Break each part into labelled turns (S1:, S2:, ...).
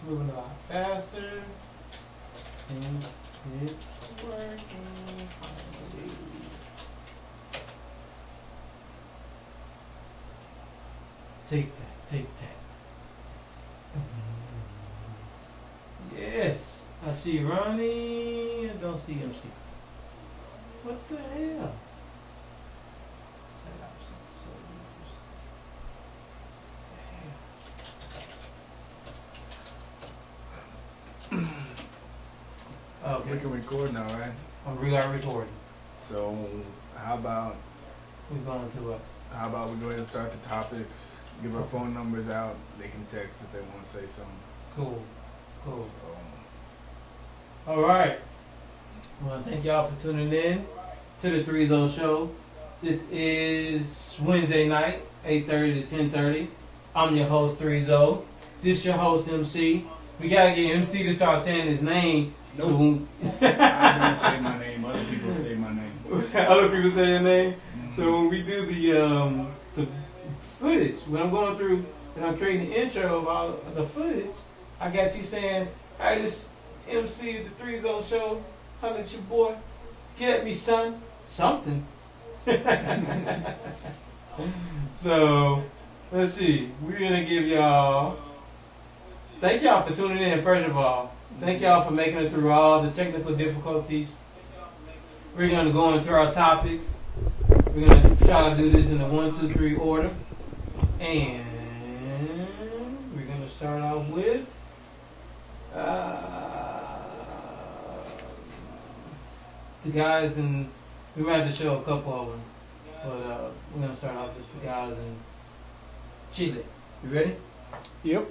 S1: moving a lot faster. And it's working finally. Take that, take that. Yes, I see Ronnie. I don't see MC. What the hell? Set options. Okay.
S2: We can record now, right?
S1: We got recording.
S2: So how about
S1: We're going to what?
S2: we go ahead and start the topics? Give our phone numbers out. They can text if they want to say something.
S1: Cool. Cool.
S2: So,
S1: All right. Well, thank y'all for tuning in to the 3 Show. This is Wednesday night, 8:30 to 10:30. I'm your host, 3 This your host, MC. We gotta get MC to start saying his name.
S2: Nope.
S1: So
S2: I didn't say my name. Other people say my name.
S1: other people say your name. So when we do the footage, when I'm going through and I'm creating the intro of all the footage, I got you saying, "Hey, this MC at the 3 Show. Holla at your boy. Get at me, son." Something. So let's see. We're gonna give y'all. Thank y'all for tuning in. First of all, thank y'all for making it through all the technical difficulties. We're gonna go into our topics. We're gonna try to do this in a 1, 2, 3 order, and we're gonna start off with the guys, and we might have to show a couple of them, but we're gonna start off with the guys in Chile. You ready?
S2: Yep.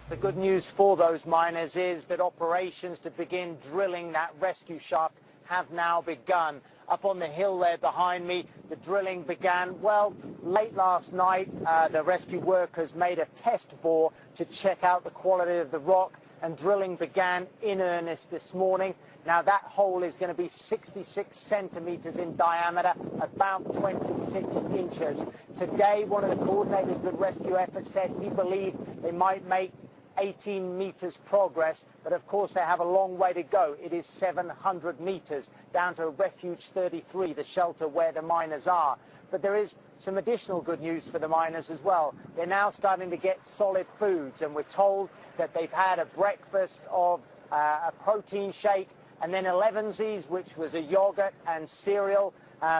S3: The good news for those miners is that operations to begin drilling that rescue shaft have now begun. Up on the hill there behind me, the drilling began, well, late last night. The rescue workers made a test bore to check out the quality of the rock, and drilling began in earnest this morning. Now that hole is going to be 66 centimeters in diameter, about 26 inches. Today, one of the coordinators of the rescue effort said he believed they might make 18 meters progress, but of course they have a long way to go. It is 700 meters down to Refuge 33, the shelter where the miners are. But there is some additional good news for the miners as well. They're now starting to get solid foods, and we're told that they've had a breakfast of a protein shake, and then 11sies, which was a yogurt and cereal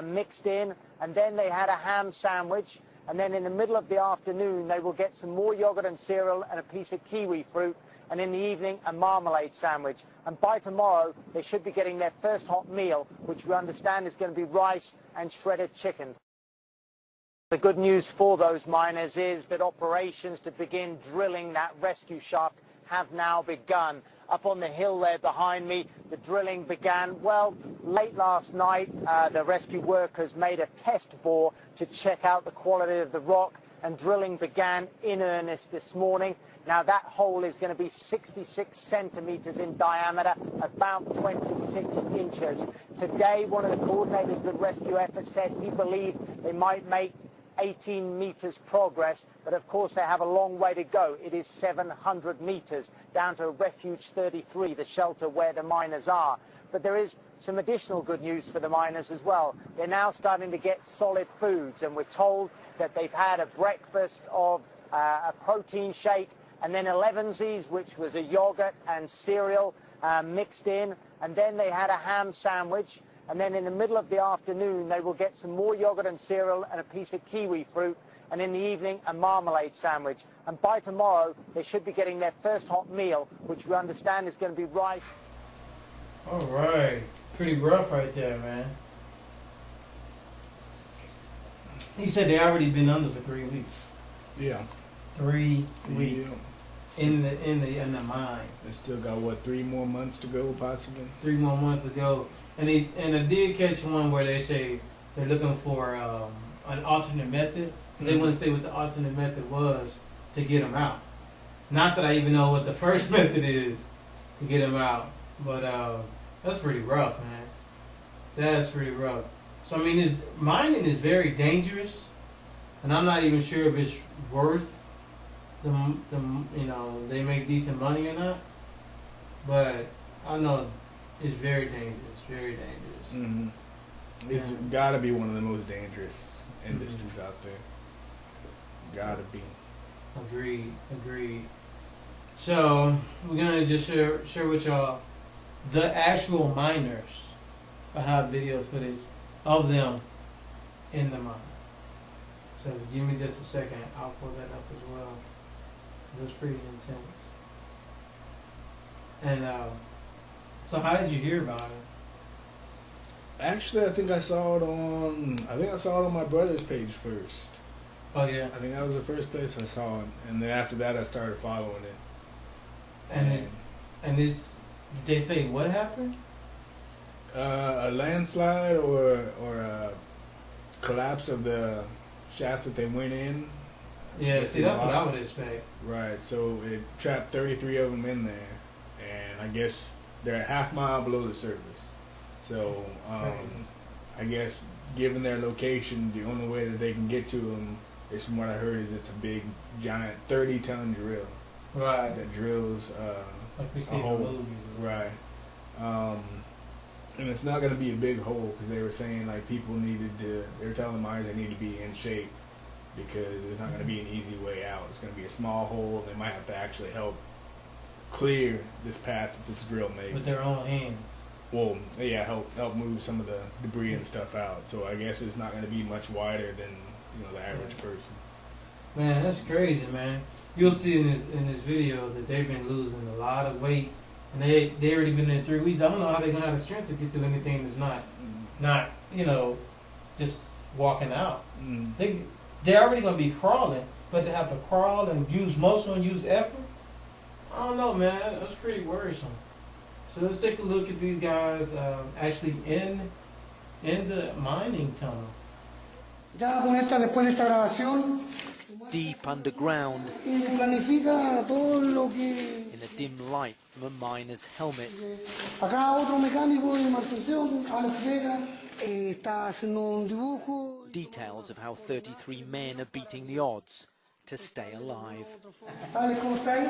S3: mixed in, and then they had a ham sandwich. And then in the middle of the afternoon, they will get some more yogurt and cereal and a piece of kiwi fruit. And in the evening, a marmalade sandwich. And by tomorrow, they should be getting their first hot meal, which we understand is going to be rice and shredded chicken. The good news for those miners is that operations to begin drilling that rescue shaft have now begun. Up on the hill there behind me, the drilling began, well, late last night. The rescue workers made a test bore to check out the quality of the rock, and drilling began in earnest this morning. Now that hole is going to be 66 centimeters in diameter, about 26 inches. Today, one of the coordinators of the rescue effort said he believed they might make 18 meters progress, but of course they have a long way to go. It is 700 meters down to Refuge 33, the shelter where the miners are. But there is some additional good news for the miners as well. They're now starting to get solid foods, and we're told that they've had a breakfast of a protein shake, and then 11sies, which was a yogurt and cereal mixed in, and then they had a ham sandwich. And then in the middle of the afternoon, they will get some more yogurt and cereal and a piece of kiwi fruit. And in the evening, a marmalade sandwich. And by tomorrow, they should be getting their first hot meal, which we understand is going to be rice.
S1: All right. Pretty rough right there, man. He said they already been under for 3 weeks.
S2: Yeah.
S1: 3 weeks.
S2: Yeah.
S1: In the mine.
S2: They still got, what, 3 more months to go, possibly?
S1: 3 more months to go. And I did catch one where they say they're looking for an alternate method. They wouldn't say what the alternate method was to get them out. Not that I even know what the first method is to get them out. But that's pretty rough, man. That's pretty rough. So, I mean, mining is very dangerous. And I'm not even sure if it's worth they make decent money or not. But I know it's very dangerous, very dangerous.
S2: Mm-hmm. It's got to be one of the most dangerous industries out there. Gotta be.
S1: Agreed. So we're gonna just share with y'all the actual miners. I have video footage of them in the mine. So give me just a second. I'll pull that up as well. It was pretty intense. And so how did you hear about it?
S2: Actually, I think I saw it on my brother's page first.
S1: Oh yeah.
S2: I think that was the first place I saw it, and then after that I started following it.
S1: And did they say what happened?
S2: A landslide or a collapse of the shaft that they went in.
S1: Yeah, see, that's what I would expect.
S2: Right, so it trapped 33 of them in there, and I guess they're a half mile below the surface. So I guess given their location, the only way that they can get to them is, from what I heard, is it's a big, giant 30-ton drill.
S1: Right.
S2: That drills
S1: like we see
S2: a hole.
S1: in the movies.
S2: Right. And it's not going to be a big hole, because they were saying like they were telling the miners they need to be in shape, because there's not going to be an easy way out. It's going to be a small hole. They might have to actually help clear this path that this drill makes.
S1: With their own hands.
S2: Well, yeah, help move some of the debris and stuff out. So I guess it's not going to be much wider than the average person.
S1: Man, that's crazy, man. You'll see in this video that they've been losing a lot of weight, and they already been there 3 weeks. I don't know how they're gonna have the strength to get through anything that's not just walking out. They're already gonna be crawling, but to have to crawl and use muscle and use effort, I don't know, man. That's pretty worrisome. So let's take a look at these guys actually in the mining tunnel.
S4: Ya con después de esta grabación.
S3: Deep underground,
S4: Planifica todo lo que.
S3: in a dim light from a miner's helmet.
S4: Acá otro mecánico de mantención, Alex Vega, está haciendo un dibujo.
S3: Details of how 33 men are beating the odds to stay alive.
S4: Alex, ¿cómo está ahí?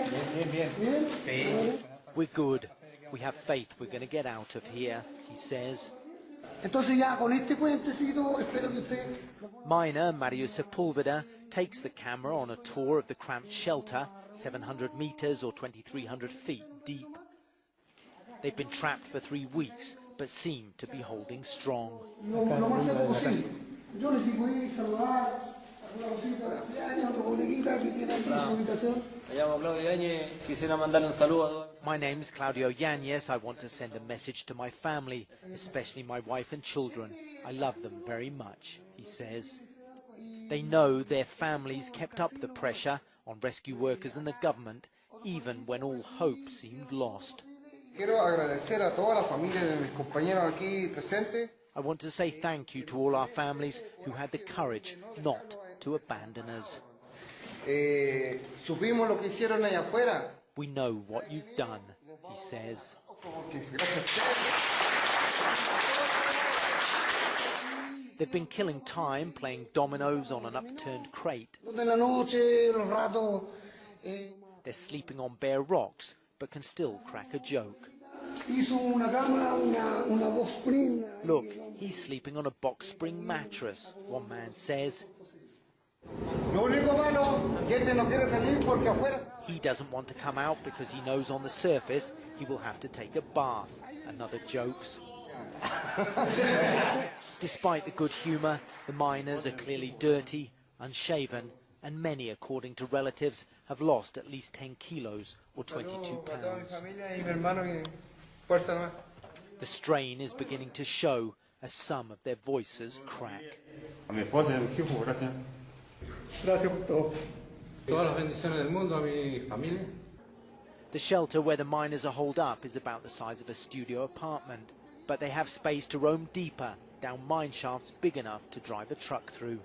S4: Bien.
S3: We're good. We have faith we're going to get out of here, he says.
S4: Entonces ya con este cuentecito espero que usted.
S3: Miner Mario Sepulveda takes the camera on a tour of the cramped shelter, 700 meters or 2,300 feet deep. They've been trapped for 3 weeks, but seem to be holding strong.
S4: Lo más cerca posible. Yo les digo saludar a una cosita de otro coleguita que tiene aquí su habitación.
S3: My name's Claudio Yanez. I want to send a message to my family, especially my wife and children. I love them very much, he says. They know their families kept up the pressure on rescue workers and the government, even when all hope seemed lost. I want to say thank you to all our families who had the courage not to abandon us. We know what you've done, he says. They've been killing time playing dominoes on an upturned crate. They're sleeping on bare rocks, but can still crack a joke. Look, he's sleeping on a box spring mattress, one man says. He doesn't want to come out because he knows on the surface he will have to take a bath, another jokes. Despite the good humour, the miners are clearly dirty, unshaven, and many, according to relatives, have lost at least 10 kilos or 22 pounds. The strain is beginning to show as some of their voices crack. The shelter where the miners are holed up is about the size of a studio apartment, but they have space to roam deeper, down mine shafts big enough to drive a truck through.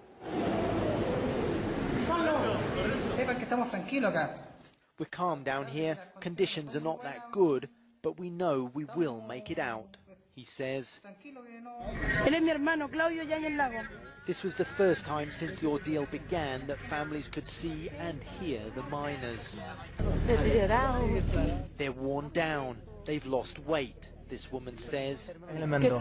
S3: We're calm down here, conditions are not that good, but we know we will make it out, he says. This was the first time since the ordeal began that families could see and hear the miners. They're worn down, they've lost weight, this woman says. It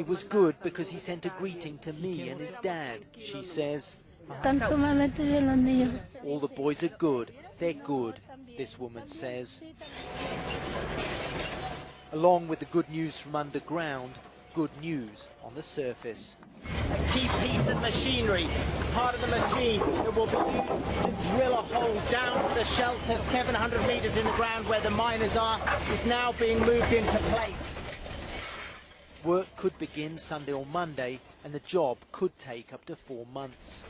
S3: was good because he sent a greeting to me and his dad, she says. All the boys are good, they're good, this woman says. Along with the good news from underground, good news on the surface. A key piece of machinery, part of the machine that will be used to drill a hole down to the shelter 700 metres in the ground where the miners are, is now being moved into place. Work could begin Sunday or Monday, and the job could take up to 4 months.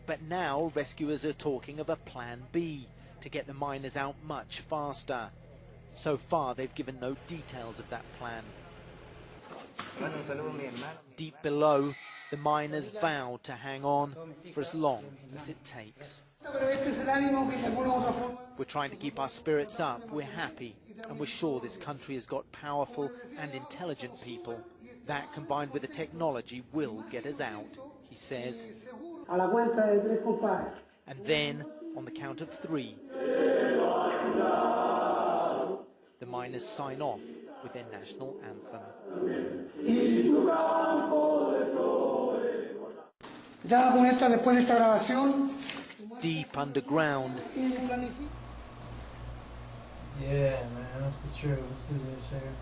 S3: But now rescuers are talking of a plan B to get the miners out much faster. So far they've given no details of that plan. Deep below, the miners vowed to hang on for as long as it takes. We're trying to keep our spirits up, we're happy, and we're sure this country has got powerful and intelligent people. That, combined with the technology, will get us out, he says. And then, on the count of 3, the miners sign off with their national anthem. Deep underground.
S1: Yeah, man, that's the truth. Let's do this here.